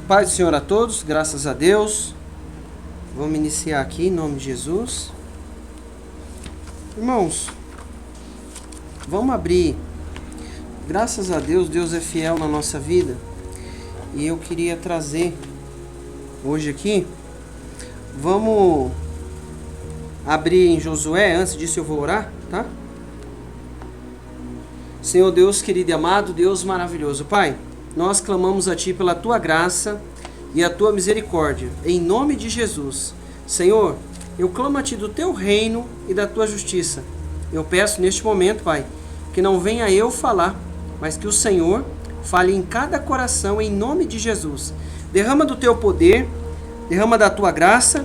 Paz do Senhor a todos, graças a Deus. Vamos iniciar aqui em nome de Jesus. Irmãos, vamos abrir. Graças a Deus, Deus é fiel na nossa vida. E eu queria trazer hoje aqui, vamos abrir em Josué. Antes disso eu vou orar, tá? Senhor Deus querido e amado, Deus maravilhoso, Pai, nós clamamos a Ti pela Tua graça e a Tua misericórdia, em nome de Jesus. Senhor, eu clamo a Ti do Teu reino e da Tua justiça. Eu peço neste momento, Pai, que não venha eu falar, mas que o Senhor fale em cada coração, em nome de Jesus. Derrama do Teu poder, derrama da Tua graça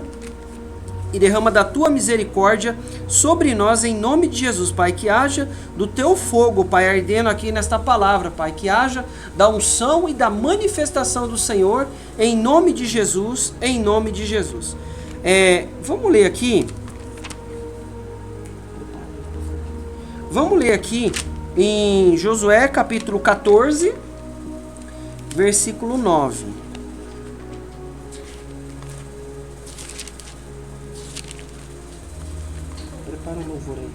e derrama da Tua misericórdia sobre nós, em nome de Jesus, Pai. Que haja do Teu fogo, Pai, ardendo aqui nesta palavra, Pai. Que haja da unção e da manifestação do Senhor, em nome de Jesus, em nome de Jesus. Vamos ler aqui. Vamos ler aqui em Josué capítulo 14, versículo 9. Prepara o louvor aí.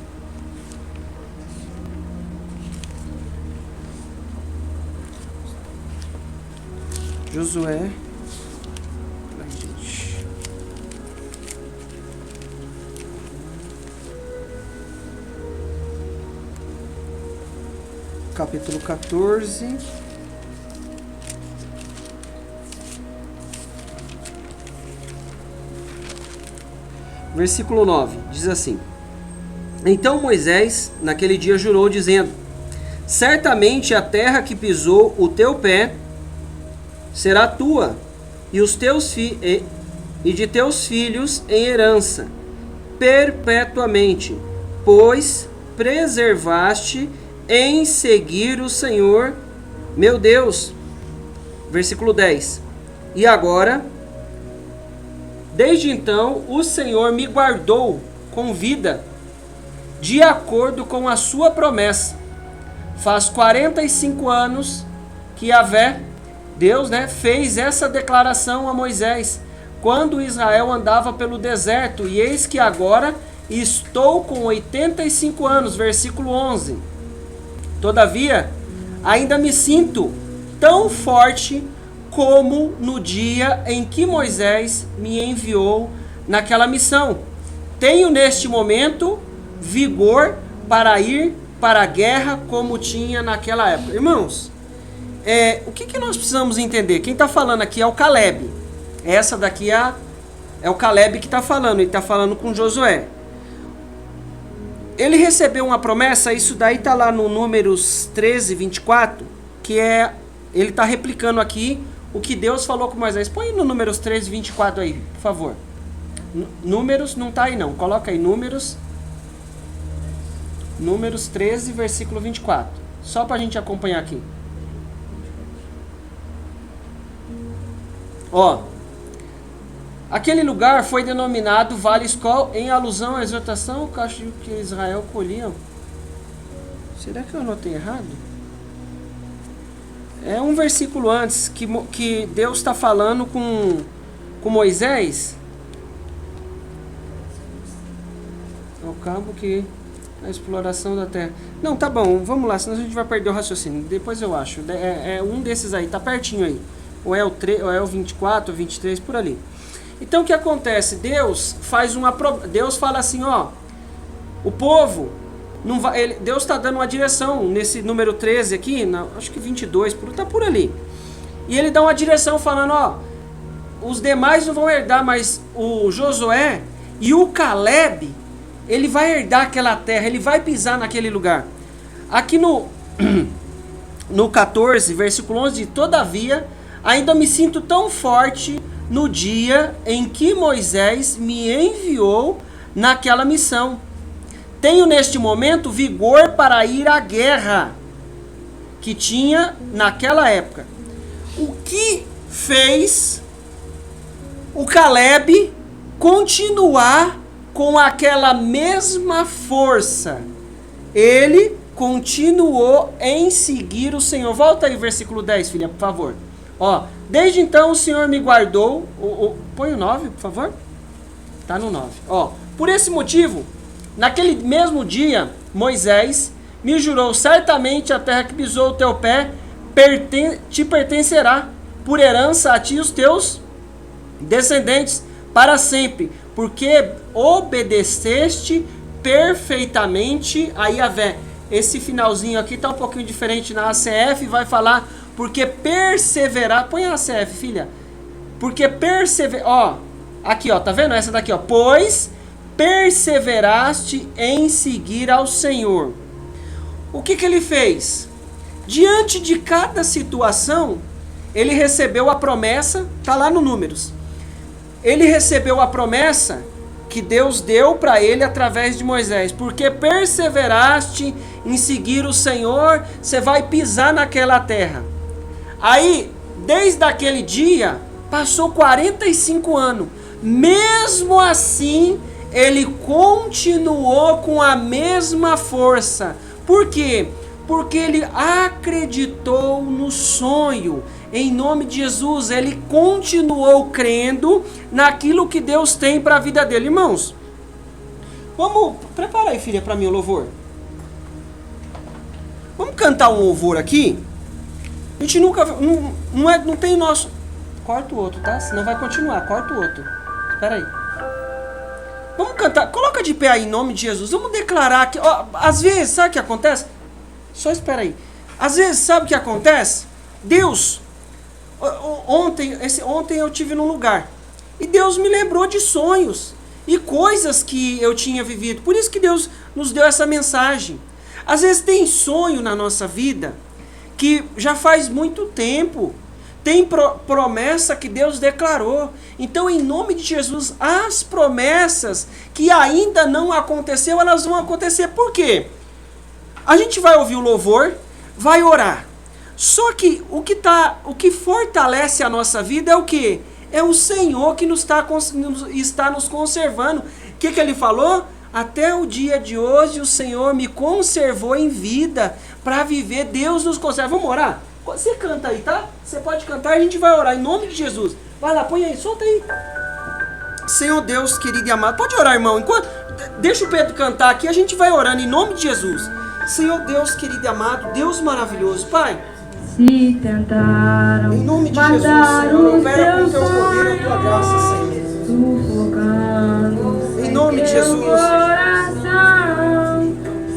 Josué. Ai, gente. Capítulo 14. Versículo 9. Diz assim: Então Moisés, naquele dia, jurou, dizendo: Certamente a terra que pisou o teu pé será tua, e de teus filhos em herança, perpetuamente, pois preservaste em seguir o Senhor, meu Deus. Versículo 10. E agora, desde então, o Senhor me guardou com vida, de acordo com a sua promessa. Faz 45 anos que Yahvé, Deus, fez essa declaração a Moisés, quando Israel andava pelo deserto, e eis que agora estou com 85 anos, versículo 11. Todavia, ainda me sinto tão forte como no dia em que Moisés me enviou naquela missão. Tenho neste momento vigor para ir para a guerra como tinha naquela época. Irmãos, o que nós precisamos entender? Quem está falando aqui é o Caleb. Essa daqui é o Caleb que está falando, ele está falando com Josué. Ele recebeu uma promessa, isso daí está lá no Números 13, 24, que ele está replicando aqui o que Deus falou com Moisés. Põe no Números 13, 24 aí, por favor. Números, não está aí não, coloca aí Números 13, versículo 24. Só para a gente acompanhar aqui. Aquele lugar foi denominado Vale Escol em alusão à exortação que Israel colhia. Será que eu anotei errado? É um versículo antes que Deus está falando com Moisés. Ao cabo que a exploração da terra. Não, tá bom, vamos lá, senão a gente vai perder o raciocínio. Depois eu acho. É um desses aí, tá pertinho aí. Ou é o 24, ou 23, por ali. Então o que acontece? Deus fala assim, o povo não vai, Deus está dando uma direção nesse número 13 aqui, acho que 22, tá por ali. E ele dá uma direção falando, os demais não vão herdar, mas o Josué e o Caleb, ele vai herdar aquela terra, ele vai pisar naquele lugar. Aqui no 14, versículo 11, todavia, ainda me sinto tão forte no dia em que Moisés me enviou naquela missão. Tenho neste momento vigor para ir à guerra que tinha naquela época. O que fez o Caleb continuar com aquela mesma força? Ele continuou em seguir o Senhor. Volta aí, versículo 10, filha, por favor. Desde então o Senhor me guardou. Põe o 9, por favor. Está no 9. Ó, por esse motivo, naquele mesmo dia, Moisés me jurou: certamente a terra que pisou o teu pé te pertencerá por herança a ti e os teus descendentes para sempre, porque obedeceste perfeitamente a Yahvé. Esse finalzinho aqui está um pouquinho diferente na ACF, vai falar porque perseverar. Põe a ACF, filha. Porque perseverar. Ó, aqui, ó, tá vendo? Essa daqui, ó. Pois perseveraste em seguir ao Senhor. O que ele fez? Diante de cada situação, ele recebeu a promessa, tá lá no Números. Ele recebeu a promessa que Deus deu para ele através de Moisés. Porque perseveraste em seguir o Senhor, você vai pisar naquela terra. Aí, desde aquele dia, passou 45 anos. Mesmo assim, ele continuou com a mesma força. Por quê? Porque ele acreditou no sonho. Em nome de Jesus, ele continuou crendo naquilo que Deus tem para a vida dele. Irmãos, vamos, prepara aí, filha, para mim o louvor. Vamos cantar um louvor aqui? A gente nunca, não tem o nosso... Corta o outro, tá? Senão vai continuar, corta o outro. Espera aí. Vamos cantar, coloca de pé aí em nome de Jesus. Vamos declarar que, ó, às vezes, sabe o que acontece? Só espera aí. Às vezes, sabe o que acontece? Deus... Ontem eu tive num lugar e Deus me lembrou de sonhos e coisas que eu tinha vivido. Por isso que Deus nos deu essa mensagem. Às vezes tem sonho na nossa vida que já faz muito tempo. Tem promessa que Deus declarou. Então, em nome de Jesus, as promessas que ainda não aconteceu, elas vão acontecer. Por quê? A gente vai ouvir o louvor, vai orar. Só que o que fortalece a nossa vida é o quê? É o Senhor que está nos conservando. O que ele falou? Até o dia de hoje o Senhor me conservou em vida para viver. Deus nos conserva. Vamos orar? Você canta aí, tá? Você pode cantar e a gente vai orar em nome de Jesus. Vai lá, põe aí, solta aí. Senhor Deus, querido e amado. Pode orar, irmão. Deixa o Pedro cantar aqui, a gente vai orando em nome de Jesus. Senhor Deus, querido e amado, Deus maravilhoso. Pai, se tentaram em nome de Jesus, Senhor, opera com o teu poder e a tua graça, Senhor. Em nome de Jesus. Coração,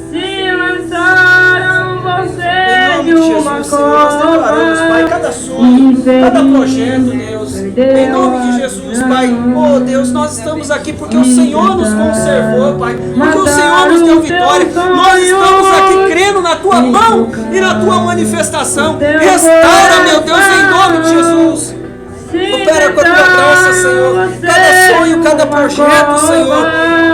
se lançaram você em nome de Jesus, Senhor, nós declaramos, Pai, cada sonho, cada projeto, Deus. Em nome de Jesus, Pai. Oh, Deus, nós estamos aqui porque o Senhor nos conservou, Pai. Porque o Senhor nos deu vitória. Nós estamos aqui crendo na Tua mão e na Tua manifestação. Restaura, meu Deus, em nome de Jesus. Opera com a Tua graça, Senhor. Cada sonho, cada projeto, Senhor.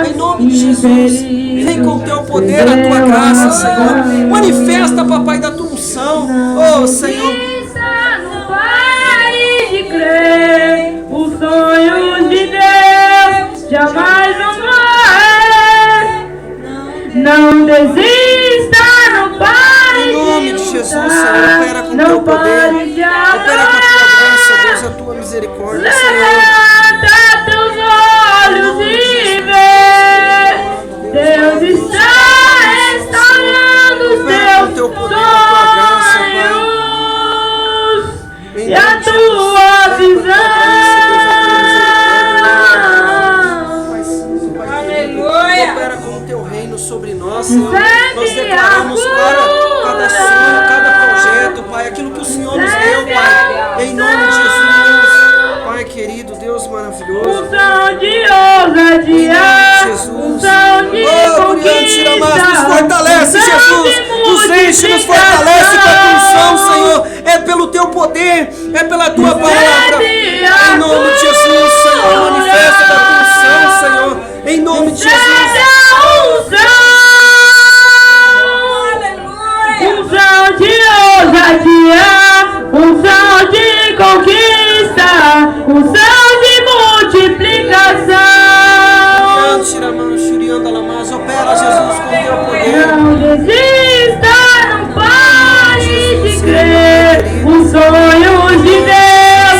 Em nome de Jesus. Vem com o Teu poder, a Tua graça, Senhor. Manifesta, Papai, da Tua unção. Oh, Senhor. Os sonhos de Deus jamais vão morrer. Não desista, não pare. Em nome de Jesus, Senhor, opera com o teu poder, opera com a tua graça, Deus, a tua misericórdia, Senhor. Levanta teus olhos e vê. Deus está restaurando os teus sonhos e a tua visão. Aleluia! Opera com o teu reino sobre nós, Senhor. Nós declaramos cada sonho, cada projeto, Pai, aquilo que o Senhor nos deu, Pai, em nome de Jesus. Pai querido, Deus maravilhoso. Unção de ousadia, unção de conquista, nos fortalece, Jesus. Nos enche, nos fortalece com a tua unção, Senhor. É pelo teu poder, é pela tua palavra. Em nome de Jesus, Senhor, manifesta da tua unção, Senhor. Em nome de Jesus. Unção de ousadia, unção de conquista, unção de multiplicação. Opera, Jesus, com teu poder. Não desista, não pare de crer. Os sonhos de Deus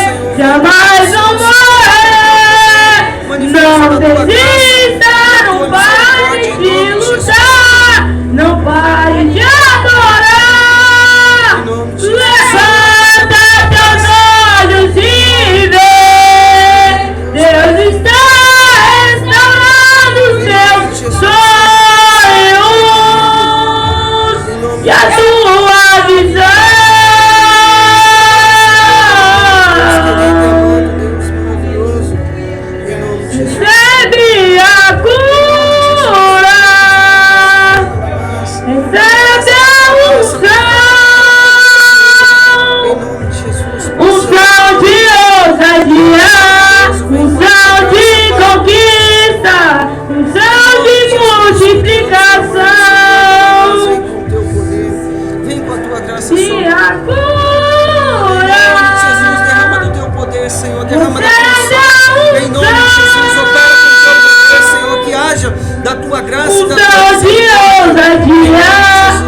Senhor, derrama da tua unção. Em nome de Jesus, opera com todo poder, Senhor, que haja da tua graça e da tua ousadia,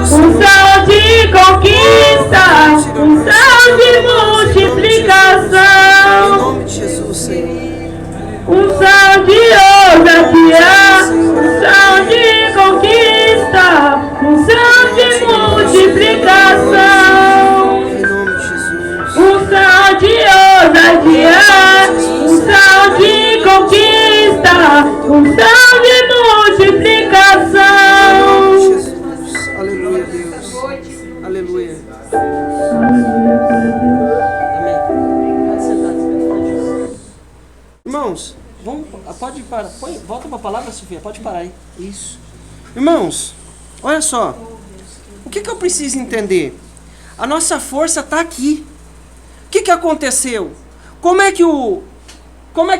unção de conquista, unção de multiplicação. Em nome de Jesus, Senhor. Unção de ousadia, unção de conquista, unção de multiplicação. Em nome de Jesus. Unção de ousadia, unção de conquista, unção de multiplicação. Jesus. Aleluia, Deus. Aleluia. Amém. Pode sentar. Irmãos, pode parar. Volta para a palavra, Sofia. Pode parar aí. Isso. Irmãos, olha só. O que eu preciso entender? A nossa força está aqui. O que aconteceu? Como é que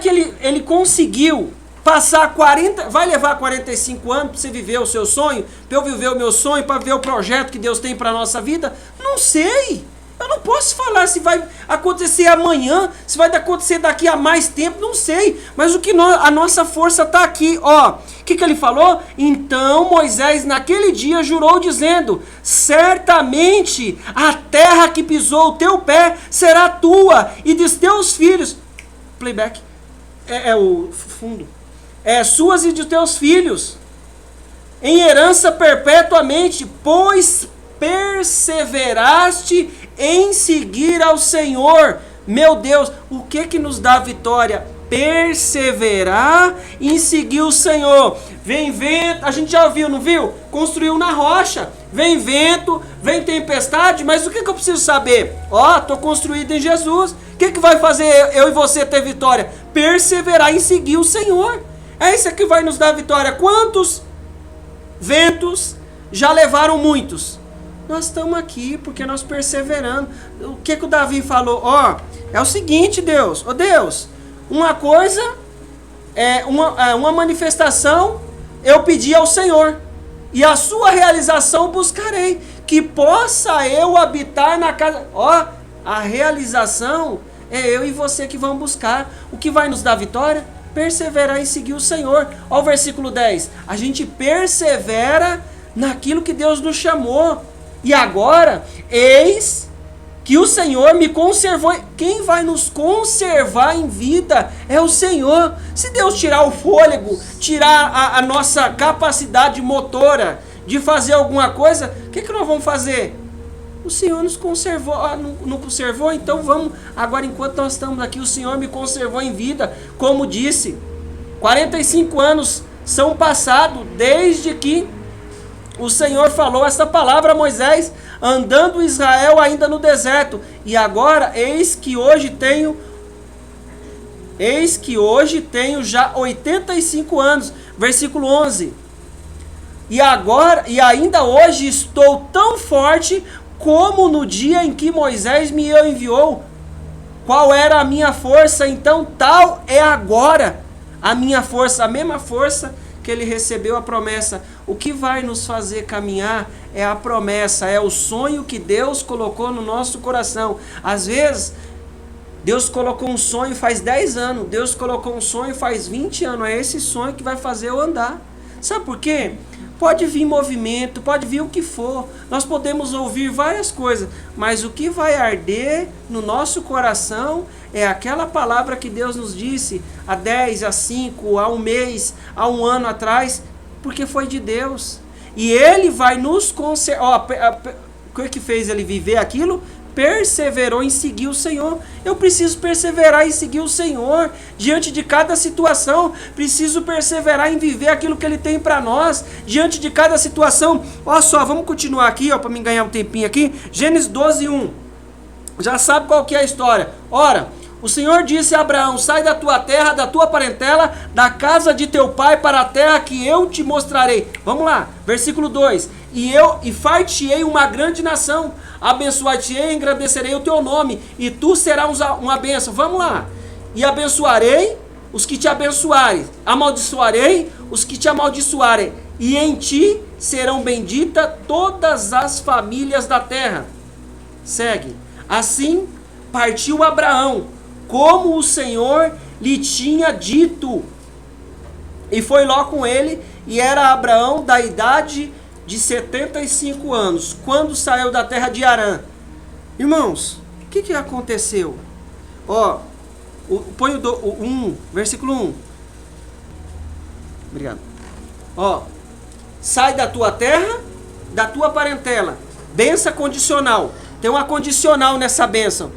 ele conseguiu passar 40... Vai levar 45 anos para você viver o seu sonho? Para eu viver o meu sonho? Para ver o projeto que Deus tem para a nossa vida? Não sei. Eu não posso falar se vai acontecer amanhã, se vai acontecer daqui a mais tempo, não sei. Mas a nossa força está aqui, ó. O que ele falou? Então Moisés naquele dia jurou dizendo: certamente a terra que pisou o teu pé será tua e dos teus filhos. Playback. É o fundo. É suas e de teus filhos. Em herança perpetuamente, pois perseveraste em seguir ao Senhor. Meu Deus, o que nos dá vitória? Perseverar em seguir o Senhor. Vem vento, a gente já viu, não viu? Construiu na rocha. Vem vento, vem tempestade, mas o que eu preciso saber? Ó, estou construído em Jesus. O que vai fazer eu e você ter vitória? Perseverar em seguir o Senhor. É isso que vai nos dar vitória. Quantos ventos já levaram muitos? Nós estamos aqui porque nós perseverando. O que o Davi falou? Ó, é o seguinte, Deus. Ó Deus, uma coisa, uma manifestação eu pedi ao Senhor, e a sua realização buscarei, que possa eu habitar na casa. Ó, a realização é eu e você que vamos buscar. O que vai nos dar vitória? Perseverar em seguir o Senhor. Ó o versículo 10. A gente persevera naquilo que Deus nos chamou. E agora, eis que o Senhor me conservou. Quem vai nos conservar em vida é o Senhor. Se Deus tirar o fôlego, tirar a nossa capacidade motora de fazer alguma coisa, o que nós vamos fazer? O Senhor nos conservou. Não conservou? Então vamos. Agora, enquanto nós estamos aqui, o Senhor me conservou em vida. Como disse, 45 anos são passados desde que o Senhor falou essa palavra a Moisés, andando Israel ainda no deserto. E agora, eis que hoje tenho já 85 anos. Versículo 11. E ainda hoje estou tão forte como no dia em que Moisés me enviou. Qual era a minha força? Então tal é agora a minha força, a mesma força que ele recebeu a promessa. O que vai nos fazer caminhar é a promessa, é o sonho que Deus colocou no nosso coração. Às vezes, Deus colocou um sonho faz 10 anos, Deus colocou um sonho faz 20 anos, é esse sonho que vai fazer eu andar. Sabe por quê? Pode vir movimento, pode vir o que for, nós podemos ouvir várias coisas, mas o que vai arder no nosso coração é aquela palavra que Deus nos disse há 10, há 5, há um mês, há um ano atrás, porque foi de Deus. E Ele vai nos conservar. O que fez ele viver aquilo? Perseverou em seguir o Senhor. Eu preciso perseverar em seguir o Senhor diante de cada situação. Preciso perseverar em viver aquilo que Ele tem para nós diante de cada situação. Olha só, vamos continuar aqui, para mim ganhar um tempinho aqui. Gênesis 12, 1. Já sabe qual que é a história. Ora, o Senhor disse a Abraão: sai da tua terra, da tua parentela, da casa de teu pai, para a terra que eu te mostrarei. Vamos lá, versículo 2. E far-te-ei uma grande nação, abençoar-te-ei e engrandecerei o teu nome, e tu serás uma bênção. Vamos lá. E abençoarei os que te abençoarem, amaldiçoarei os que te amaldiçoarem, e em ti serão benditas todas as famílias da terra. Segue. Assim partiu Abraão como o Senhor lhe tinha dito. E foi Ló com ele, e era Abraão da idade de 75 anos, quando saiu da terra de Harã. Irmãos, o que aconteceu? Ó, põe o 1, versículo 1. Obrigado. Ó, sai da tua terra, da tua parentela. Bênção condicional. Tem uma condicional nessa bênção.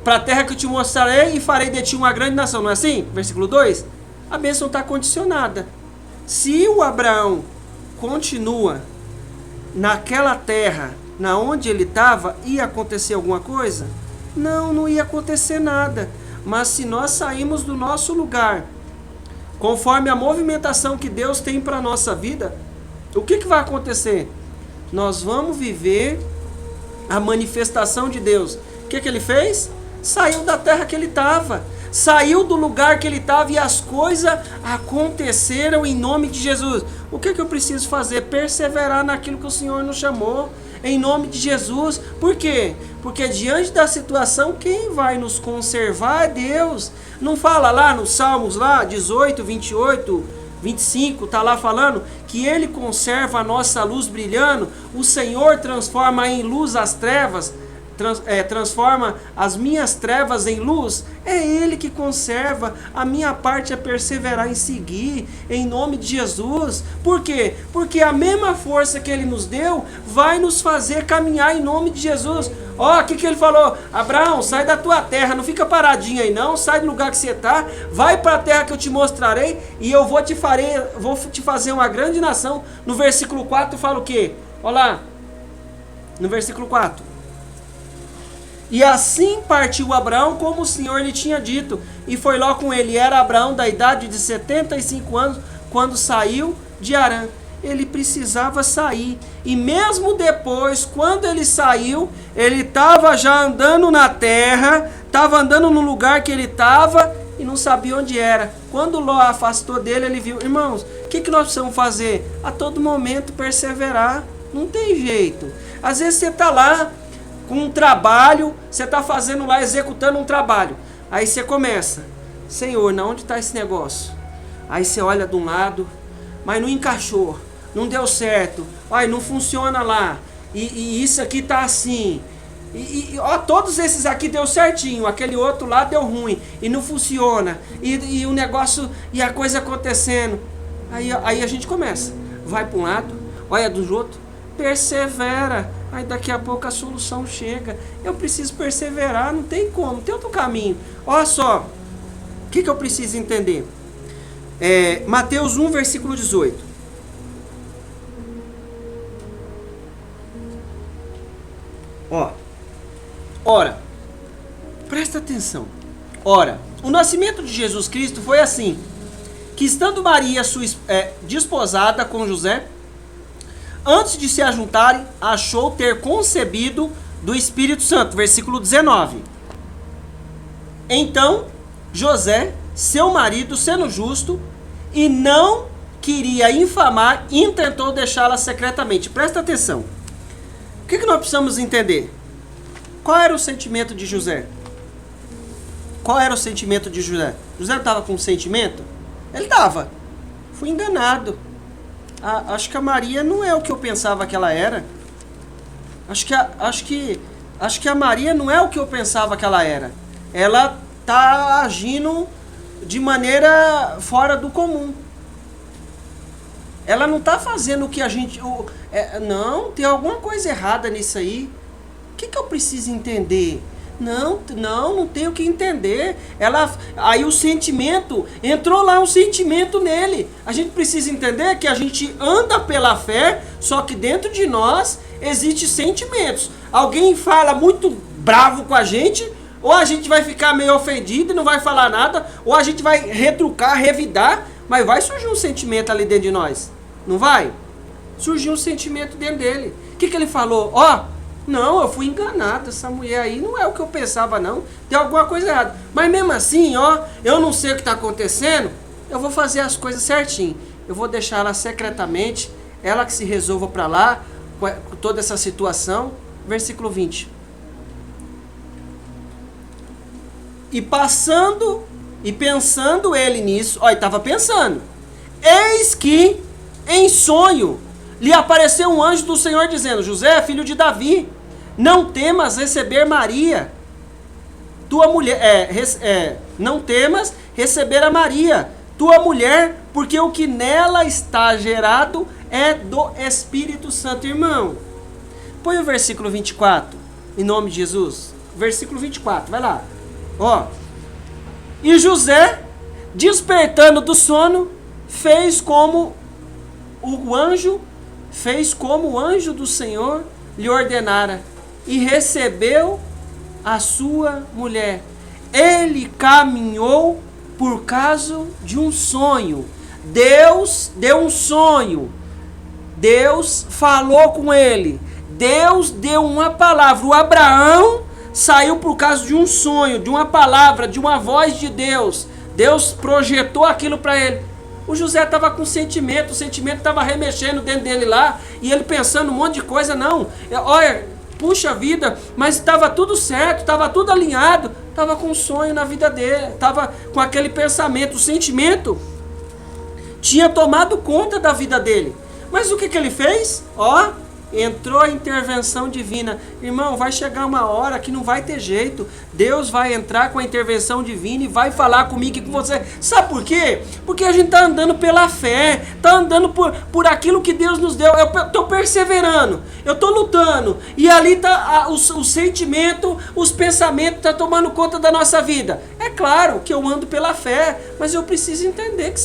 Para a terra que eu te mostrarei e farei de ti uma grande nação. Não é assim? Versículo 2. A bênção está condicionada. Se o Abraão continua naquela terra, na onde ele estava, ia acontecer alguma coisa? Não ia acontecer nada. Mas se nós sairmos do nosso lugar, conforme a movimentação que Deus tem para a nossa vida, o que vai acontecer? Nós vamos viver a manifestação de Deus. O que ele fez? Saiu da terra que ele estava. Saiu do lugar que ele estava e as coisas aconteceram em nome de Jesus. O que eu preciso fazer? Perseverar naquilo que o Senhor nos chamou. Em nome de Jesus. Por quê? Porque diante da situação, quem vai nos conservar é Deus. Não fala lá nos Salmos, lá 18, 28, 25, está lá falando que Ele conserva a nossa luz brilhando. O Senhor transforma em luz as trevas. Transforma as minhas trevas em luz. É Ele que conserva. A minha parte é perseverar em seguir em nome de Jesus. Por quê? Porque a mesma força que Ele nos deu vai nos fazer caminhar em nome de Jesus. Ó, o que ele falou? Abraão, sai da tua terra, não fica paradinho aí não, sai do lugar que você está, vai para a terra que eu te mostrarei e eu vou te fazer uma grande nação. No versículo 4 fala o quê? Olha lá, no versículo 4. E assim partiu Abraão como o Senhor lhe tinha dito, e foi Ló com ele. Era Abraão da idade de 75 anos, quando saiu de Harã. Ele precisava sair, e mesmo depois, quando ele saiu, ele estava já andando na terra, estava andando no lugar que ele estava, e não sabia onde era. Quando Ló afastou dele, ele viu. Irmãos, o que nós precisamos fazer? A todo momento perseverar, não tem jeito. Às vezes você está lá, com um trabalho, você está fazendo lá, executando um trabalho. Aí você começa, Senhor, onde está esse negócio? Aí você olha de um lado, mas não encaixou, não deu certo, ai, não funciona lá, e isso aqui está assim, ó, todos esses aqui deu certinho, aquele outro lá deu ruim, e não funciona, e o negócio, e a coisa acontecendo. Aí a gente começa, vai para um lado, olha do outro, persevera. Aí daqui a pouco a solução chega. Eu preciso perseverar, não tem como, não tem outro caminho. Olha só, o que eu preciso entender? Mateus 1, versículo 18. Ora, presta atenção. Ora, o nascimento de Jesus Cristo foi assim, que estando Maria sua desposada com José, antes de se ajuntarem, achou ter concebido do Espírito Santo. Versículo 19. Então, José, seu marido, sendo justo, e não queria infamar, intentou deixá-la secretamente. Presta atenção. O que nós precisamos entender? Qual era o sentimento de José? Qual era o sentimento de José? José não estava com sentimento? Ele estava. Fui enganado. Acho que a Maria não é o que eu pensava que ela era. Acho que a Maria não é o que eu pensava que ela era. Ela está agindo de maneira fora do comum. Ela não está fazendo o que a gente... não, tem alguma coisa errada nisso aí. O que eu preciso entender? Não tem o que entender. Aí o sentimento, entrou lá um sentimento nele. A gente precisa entender que a gente anda pela fé, só que dentro de nós existem sentimentos. Alguém fala muito bravo com a gente, ou a gente vai ficar meio ofendido e não vai falar nada, ou a gente vai retrucar, revidar, mas vai surgir um sentimento ali dentro de nós. Não vai? Surgiu um sentimento dentro dele. O que ele falou? Não, eu fui enganado, essa mulher aí não é o que eu pensava não, tem alguma coisa errada. Mas mesmo assim, eu não sei o que está acontecendo, eu vou fazer as coisas certinho. Eu vou deixar ela secretamente, ela que se resolva para lá, com toda essa situação. Versículo 20. E passando e pensando ele nisso, ó, ele estava pensando. Eis que em sonho lhe apareceu um anjo do Senhor dizendo: José, filho de Davi, não temas receber Maria, tua mulher, não temas receber a Maria, tua mulher, porque o que nela está gerado é do Espírito Santo. Irmão, põe o versículo 24, em nome de Jesus. Versículo 24, vai lá. Ó. E José, despertando do sono, fez como o anjo do Senhor lhe ordenara, e recebeu a sua mulher. Ele caminhou por causa de um sonho. Deus deu um sonho. Deus falou com ele. Deus deu uma palavra. O Abraão saiu por causa de um sonho, de uma palavra, de uma voz de Deus. Deus projetou aquilo para ele. O José estava com sentimento, o sentimento estava remexendo dentro dele lá, e ele pensando um monte de coisa. Não, olha, puxa vida, mas estava tudo certo, estava tudo alinhado, estava com um sonho na vida dele, estava com aquele pensamento, o sentimento tinha tomado conta da vida dele. Mas o que ele fez? Ó, entrou a intervenção divina. Irmão, vai chegar uma hora que não vai ter jeito. Deus vai entrar com a intervenção divina e vai falar comigo e com você. Sabe por quê? Porque a gente está andando pela fé, está andando por aquilo que Deus nos deu. Eu estou perseverando, eu estou lutando, e ali está o sentimento, os pensamentos estão tomando conta da nossa vida. É claro que eu ando pela fé, mas eu preciso entender que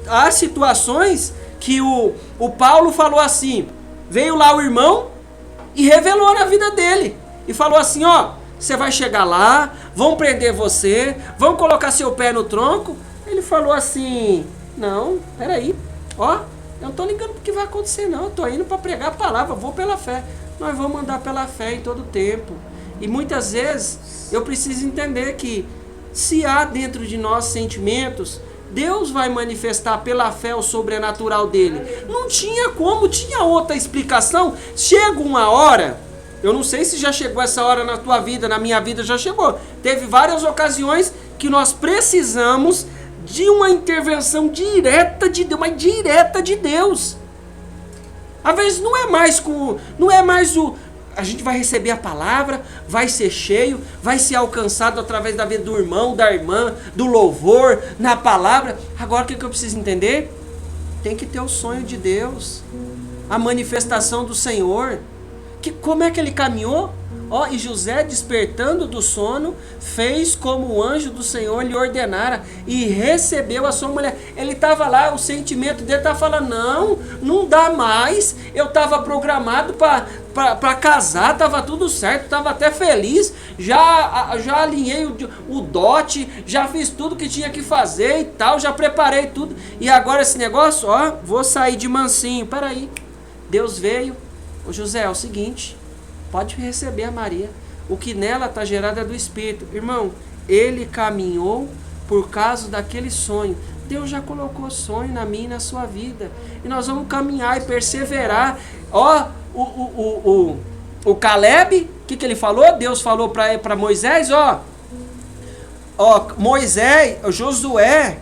há situações que o Paulo falou assim. Veio lá o irmão e revelou na vida dele. E falou assim, ó, você vai chegar lá, vão prender você, vão colocar seu pé no tronco. Ele falou assim, não, peraí, ó, eu não tô ligando pro que vai acontecer não, eu tô indo para pregar a palavra, vou pela fé. Nós vamos andar pela fé em todo tempo. E muitas vezes eu preciso entender que se há dentro de nós sentimentos, Deus vai manifestar pela fé o sobrenatural dele. Não tinha como, tinha outra explicação. Chega uma hora, eu não sei se já chegou essa hora na tua vida, na minha vida já chegou. Teve várias ocasiões que nós precisamos de uma intervenção direta de Deus, mas direta de Deus. Às vezes não é mais a gente vai receber a palavra, vai ser cheio, vai ser alcançado através da vida do irmão, da irmã, do louvor, na palavra. Agora o que eu preciso entender? Tem que ter o sonho de Deus, a manifestação do Senhor. Como é que ele caminhou? Ó, e José, despertando do sono, fez como o anjo do Senhor lhe ordenara e recebeu a sua mulher. Ele estava lá, o sentimento dele estava falando, não dá mais, eu estava programado para casar, estava tudo certo, estava até feliz, já alinhei o dote, já fiz tudo que tinha que fazer e tal, já preparei tudo, e agora esse negócio, ó, vou sair de mansinho. Peraí, Deus veio, ô José, é o seguinte, pode receber a Maria, o que nela está gerado é do Espírito. Irmão, ele caminhou por causa daquele sonho. Deus já colocou sonho na minha e na sua vida, e nós vamos caminhar e perseverar. Ó, o Caleb, o que ele falou? Deus falou para Moisés, ó, Moisés, Josué,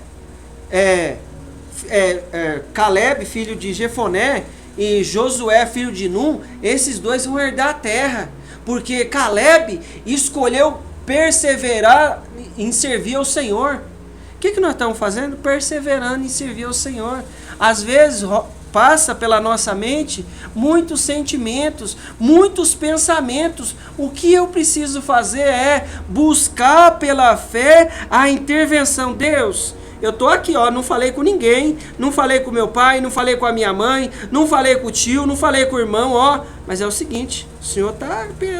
Caleb, filho de Jefoné, e Josué, filho de Num, esses dois vão herdar a terra, porque Caleb escolheu perseverar em servir ao Senhor. O que nós estamos fazendo? Perseverando em servir ao Senhor. Às vezes passa pela nossa mente muitos sentimentos, muitos pensamentos. O que eu preciso fazer é buscar pela fé a intervenção. Deus, eu estou aqui, ó, não falei com ninguém, não falei com meu pai, não falei com a minha mãe, não falei com o tio, não falei com o irmão, ó, mas é o seguinte, o Senhor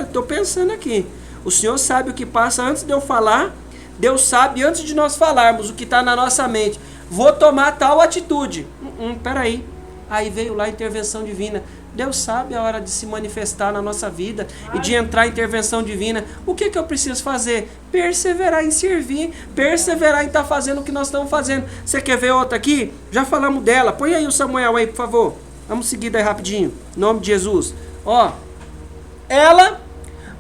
estou pensando aqui, o Senhor sabe o que passa antes de eu falar, Deus sabe antes de nós falarmos o que está na nossa mente, vou tomar tal atitude, peraí, aí veio lá a intervenção divina. Deus sabe a hora de se manifestar na nossa vida e de entrar em intervenção divina. O que eu preciso fazer? Perseverar em servir, perseverar em estar fazendo o que nós estamos fazendo. Você quer ver outra aqui? Já falamos dela. Põe aí o Samuel aí, por favor. Vamos seguir daí rapidinho. Em nome de Jesus. Ó, ela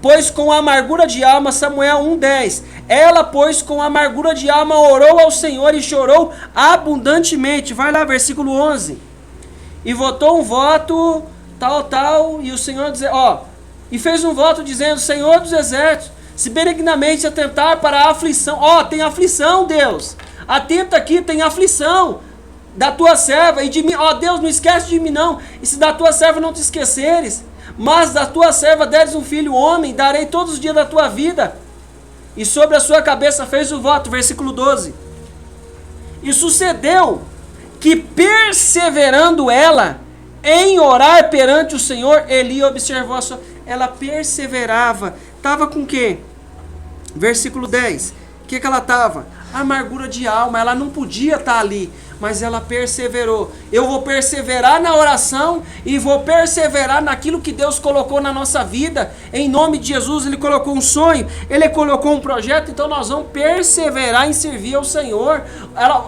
pois com amargura de alma, Samuel 1:10. Ela, pois com amargura de alma, orou ao Senhor e chorou abundantemente. Vai lá, versículo 11. E votou um voto, tal, e o Senhor e fez um voto dizendo: Senhor dos exércitos, se benignamente atentar para a aflição. Tem aflição, Deus. Atenta aqui, tem aflição da tua serva e de mim. Deus, não esquece de mim não. E se da tua serva não te esqueceres, mas da tua serva deres um filho homem, darei todos os dias da tua vida. E sobre a sua cabeça fez o voto, versículo 12. E sucedeu que, perseverando ela em orar perante o Senhor, Eli observou ela perseverava. Estava com o quê? Versículo 10. O que ela estava? Amargura de alma. Ela não podia estar ali, mas ela perseverou. Eu vou perseverar na oração e vou perseverar naquilo que Deus colocou na nossa vida. Em nome de Jesus, Ele colocou um sonho, Ele colocou um projeto, então nós vamos perseverar em servir ao Senhor.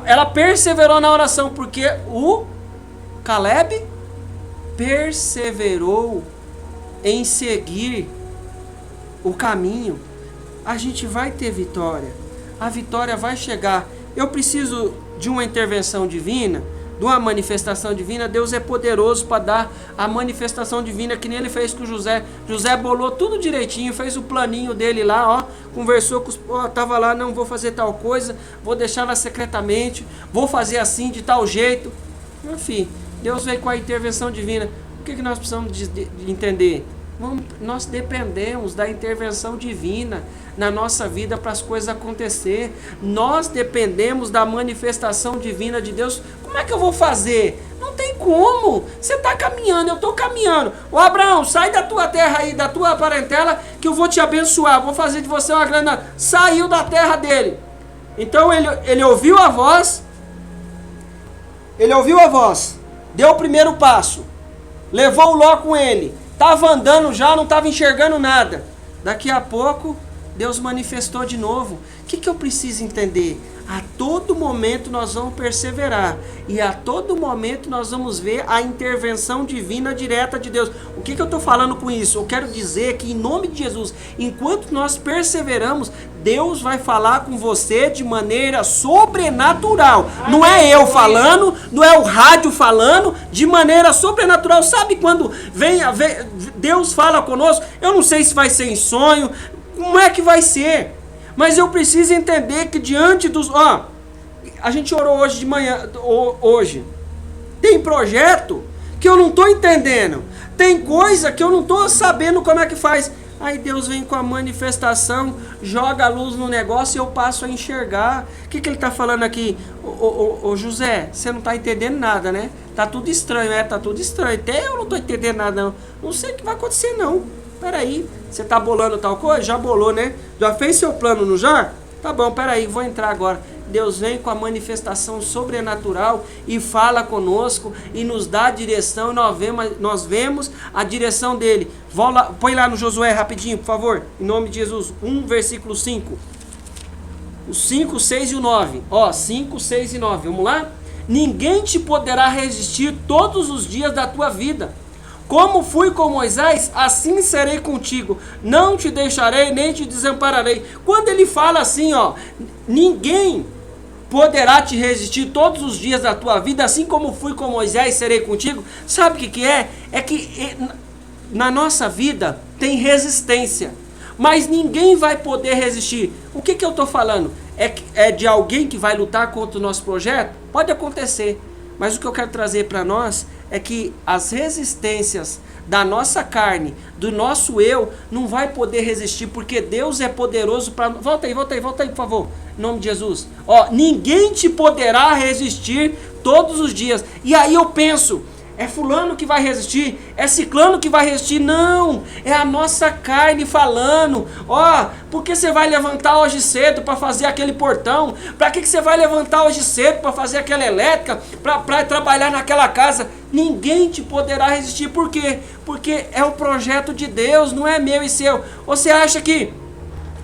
Ela perseverou na oração, porque o Caleb perseverou em seguir o caminho. A gente vai ter vitória. A vitória vai chegar. Eu preciso de uma intervenção divina, de uma manifestação divina. Deus é poderoso para dar a manifestação divina, que nem Ele fez com José. José bolou tudo direitinho, fez o planinho dele lá, conversou com os... Estava lá, não vou fazer tal coisa, vou deixar ela secretamente, vou fazer assim, de tal jeito. Enfim, Deus veio com a intervenção divina. O que nós precisamos de entender? Nós dependemos da intervenção divina na nossa vida para as coisas acontecer. Nós dependemos da manifestação divina de Deus. Como é que eu vou fazer? Não tem como. Você está caminhando, eu estou caminhando. Abraão, sai da tua terra aí, da tua parentela, que eu vou te abençoar, vou fazer de você uma grande... Saiu da terra dele. Então ele ouviu a voz. Ele ouviu a voz, deu o primeiro passo, levou o Ló com ele. Estava andando já, não estava enxergando nada. Daqui a pouco, Deus manifestou de novo. O que eu preciso entender? A todo momento nós vamos perseverar. E a todo momento nós vamos ver a intervenção divina direta de Deus. O que eu estou falando com isso? Eu quero dizer que, em nome de Jesus, enquanto nós perseveramos, Deus vai falar com você de maneira sobrenatural. Não é eu falando, não é o rádio falando, de maneira sobrenatural. Sabe quando Deus fala conosco? Eu não sei se vai ser em sonho, como é que vai ser? Mas eu preciso entender que diante dos... a gente orou hoje de manhã, hoje. Tem projeto que eu não estou entendendo. Tem coisa que eu não estou sabendo como é que faz. Aí Deus vem com a manifestação, joga a luz no negócio e eu passo a enxergar. O que ele está falando aqui? Ô José, você não está entendendo nada, né? Tá tudo estranho, tá tudo estranho. Até eu não estou entendendo nada, não. Não sei o que vai acontecer, não. Peraí, você tá bolando tal coisa? Já bolou, né? Já fez seu plano, não já? Tá bom, peraí, vou entrar agora. Deus vem com a manifestação sobrenatural e fala conosco e nos dá a direção. E nós vemos a direção dele. Põe lá no Josué rapidinho, por favor. Em nome de Jesus. 1, versículo 5. O 5, 6 e o 9. 5, 6 e 9. Vamos lá? Ninguém te poderá resistir todos os dias da tua vida. Como fui com Moisés, assim serei contigo. Não te deixarei, nem te desampararei. Quando ele fala assim, ninguém poderá te resistir todos os dias da tua vida, assim como fui com Moisés, serei contigo. Sabe o que é? É que na nossa vida tem resistência, mas ninguém vai poder resistir. O que eu estou falando? É de alguém que vai lutar contra o nosso projeto? Pode acontecer, mas o que eu quero trazer para nós é que as resistências da nossa carne, do nosso eu, não vai poder resistir, porque Deus é poderoso para... Volta aí, por favor, em nome de Jesus. Ninguém te poderá resistir todos os dias. E aí eu penso, é fulano que vai resistir, é ciclano que vai resistir. Não, é a nossa carne falando. Porque você vai levantar hoje cedo para fazer aquele portão? Para que você vai levantar hoje cedo para fazer aquela elétrica, para trabalhar naquela casa? Ninguém te poderá resistir. Por quê? Porque é o projeto de Deus, não é meu e seu. Você acha que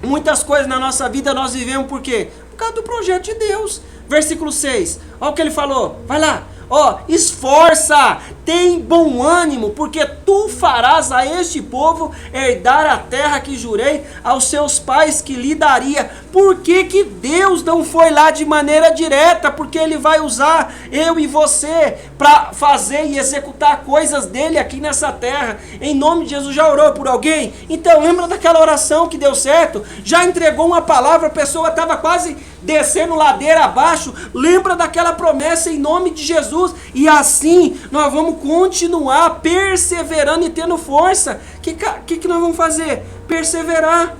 muitas coisas na nossa vida nós vivemos por quê? Por causa do projeto de Deus. Versículo 6. Olha o que ele falou. Vai lá. Ó, esforça, tem bom ânimo, porque tu farás a este povo herdar a terra que jurei aos seus pais que lhe daria. Por que que Deus não foi lá de maneira direta? Porque Ele vai usar eu e você para fazer e executar coisas dele aqui nessa terra. Em nome de Jesus. Já orou por alguém? Então lembra daquela oração que deu certo? Já entregou uma palavra, a pessoa estava quase descendo ladeira abaixo. Lembra daquela promessa em nome de Jesus. E assim nós vamos continuar perseverando e tendo força. O que nós vamos fazer? Perseverar.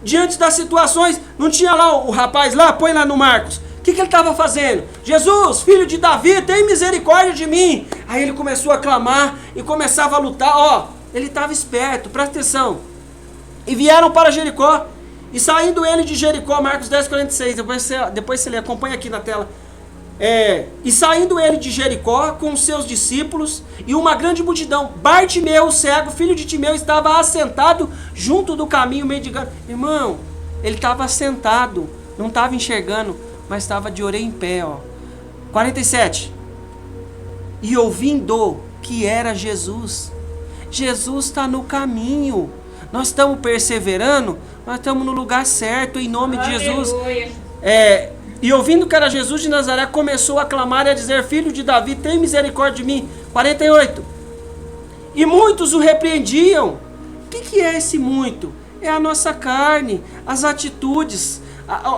Diante das situações, não tinha lá o rapaz lá? Põe lá no Marcos. O que ele estava fazendo? Jesus, filho de Davi, tem misericórdia de mim. Aí ele começou a clamar e começava a lutar. Ó, ele estava esperto, presta atenção. E vieram para Jericó. E saindo ele de Jericó, Marcos 10:46, depois você lê, acompanha aqui na tela. E saindo ele de Jericó com os seus discípulos e uma grande multidão, Bartimeu, o cego, filho de Timeu, estava assentado junto do caminho, mendigando. Irmão, ele estava assentado, não estava enxergando, mas estava de orelha em pé, ó. 47. E ouvindo que era Jesus. Jesus está no caminho. Nós estamos perseverando, nós estamos no lugar certo, em nome de Jesus. E ouvindo que era Jesus de Nazaré, começou a clamar e a dizer: Filho de Davi, tem misericórdia de mim. 48. E muitos o repreendiam. O que é esse muito? É a nossa carne, as atitudes,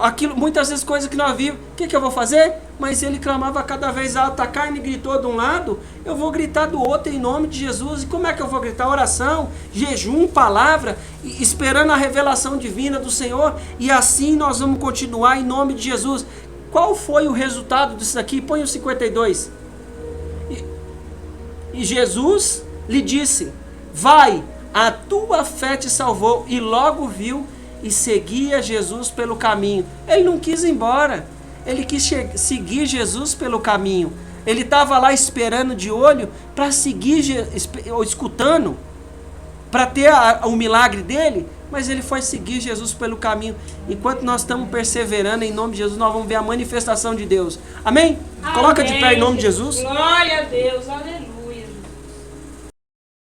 aquilo, muitas vezes coisas que nós vimos. O que eu vou fazer? Mas ele clamava cada vez alto, a carne gritou de um lado, eu vou gritar do outro em nome de Jesus. E como é que eu vou gritar? Oração, jejum, palavra, esperando a revelação divina do Senhor. E assim nós vamos continuar em nome de Jesus. Qual foi o resultado disso aqui? Põe o 52. E Jesus lhe disse: vai, a tua fé te salvou. E logo viu e seguia Jesus pelo caminho. Ele não quis ir embora. Ele quis seguir Jesus pelo caminho. Ele estava lá esperando de olho para seguir, escutando, para ter o milagre dele. Mas ele foi seguir Jesus pelo caminho. Enquanto nós estamos perseverando em nome de Jesus, nós vamos ver a manifestação de Deus. Amém? Coloca de pé em nome de Jesus. Glória a Deus, aleluia.